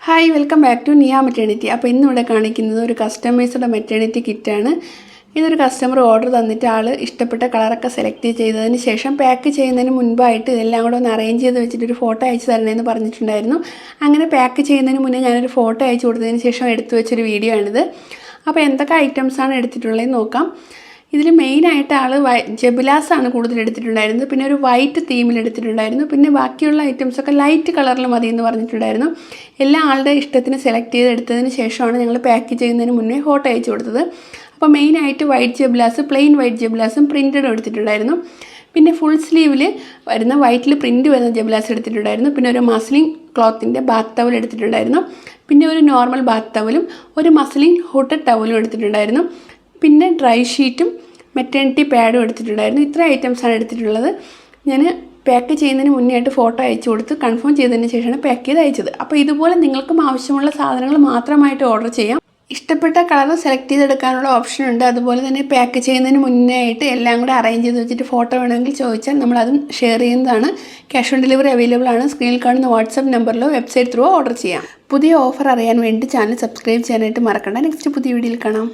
Hi welcome back to നിയ maternity. അപ്പോൾ ഇന്നിവിടെ കാണിക്കുന്നത് ഒരു കസ്റ്റമൈസ്ഡ് മെറ്റേണിറ്റി കിറ്റാണ്. ഇതൊരു കസ്റ്റമർ ഓർഡർ തന്നിട്ട് ആൾ ഇഷ്ടപ്പെട്ട കളറൊക്കെ സെലക്ട് ചെയ്തതിന് ശേഷം പാക്ക് ചെയ്യുന്നതിന് മുൻപായിട്ട് ഇതെല്ലാം കൂടെ ഒന്ന് അറേഞ്ച് ചെയ്ത് വെച്ചിട്ട് ഒരു ഫോട്ടോ അയച്ചു തരണമെന്ന് പറഞ്ഞിട്ടുണ്ടായിരുന്നു. അങ്ങനെ പാക്ക് ചെയ്യുന്നതിന് മുന്നേ ഞാനൊരു ഫോട്ടോ അയച്ചു കൊടുത്തതിന് ശേഷം എടുത്തു വെച്ചൊരു വീഡിയോ ആണിത്. അപ്പോൾ എന്തൊക്കെ ഐറ്റംസാണ് എടുത്തിട്ടുള്ളതെന്ന് നോക്കാം. ഇതിൽ മെയിനായിട്ട് ആൾ ജബിലാസാണ് കൂടുതൽ എടുത്തിട്ടുണ്ടായിരുന്നത്. പിന്നെ ഒരു വൈറ്റ് തീമിൽ എടുത്തിട്ടുണ്ടായിരുന്നു. പിന്നെ ബാക്കിയുള്ള ഐറ്റംസൊക്കെ ലൈറ്റ് കളറിൽ മതി എന്ന് പറഞ്ഞിട്ടുണ്ടായിരുന്നു. എല്ലാ ആളുടെ ഇഷ്ടത്തിന് സെലക്ട് ചെയ്ത് എടുത്തതിന് ശേഷമാണ് ഞങ്ങൾ പാക്ക് ചെയ്യുന്നതിന് മുന്നേ ഫോട്ടോ അയച്ചു കൊടുത്തത്. അപ്പോൾ മെയിനായിട്ട് വൈറ്റ് ജബിലാസ്, പ്ലെയിൻ വൈറ്റ് ജബിലാസും പ്രിൻറ്റഡും എടുത്തിട്ടുണ്ടായിരുന്നു. പിന്നെ ഫുൾ സ്ലീവിൽ വരുന്ന വൈറ്റിൽ പ്രിൻറ്റ് വരുന്ന ജബിലാസ് എടുത്തിട്ടുണ്ടായിരുന്നു. പിന്നെ ഒരു മസ്ലിൻ ക്ലോത്തിൻ്റെ ബാത്ത് ടവൽ എടുത്തിട്ടുണ്ടായിരുന്നു. പിന്നെ ഒരു നോർമൽ ബാത്ത് ടവലും ഒരു മസ്ലിൻ ഹൂട്ടഡ് ടവലും എടുത്തിട്ടുണ്ടായിരുന്നു. പിന്നെ ഡ്രൈ ഷീറ്റും മെറ്റേണിറ്റി പാഡും എടുത്തിട്ടുണ്ടായിരുന്നു. ഇത്ര ഐറ്റംസാണ് എടുത്തിട്ടുള്ളത്. ഞാൻ പാക്ക് ചെയ്യുന്നതിന് മുന്നേ ആയിട്ട് ഫോട്ടോ അയച്ചു കൊടുത്ത് കൺഫേം ചെയ്തതിന് ശേഷമാണ് പാക്ക് ചെയ്ത് അയച്ചത്. അപ്പോൾ ഇതുപോലെ നിങ്ങൾക്കും ആവശ്യമുള്ള സാധനങ്ങൾ മാത്രമായിട്ട് ഓർഡർ ചെയ്യാം. ഇഷ്ടപ്പെട്ട കളർ സെലക്ട് ചെയ്തെടുക്കാനുള്ള ഓപ്ഷൻ ഉണ്ട്. അതുപോലെ തന്നെ പാക്ക് ചെയ്യുന്നതിന് മുന്നേ ആയിട്ട് എല്ലാം കൂടെ അറേഞ്ച് ചെയ്ത് വെച്ചിട്ട് ഫോട്ടോ വേണമെങ്കിൽ ചോദിച്ചാൽ നമ്മളതും ഷെയർ ചെയ്യുന്നതാണ്. ക്യാഷ് ഓൺ ഡെലിവറി അവൈലബിൾ ആണ്. സ്ക്രീനിൽ കാണുന്ന വാട്സപ്പ് നമ്പറിലോ വെബ്സൈറ്റ് ത്രൂ ഓർഡർ ചെയ്യാം. പുതിയ ഓഫർ അറിയാൻ വേണ്ടി ചാനൽ സബ്സ്ക്രൈബ് ചെയ്യാനായിട്ട് മറക്കണ്ട. നെക്സ്റ്റ് പുതിയ വീഡിയോയിൽ കാണാം.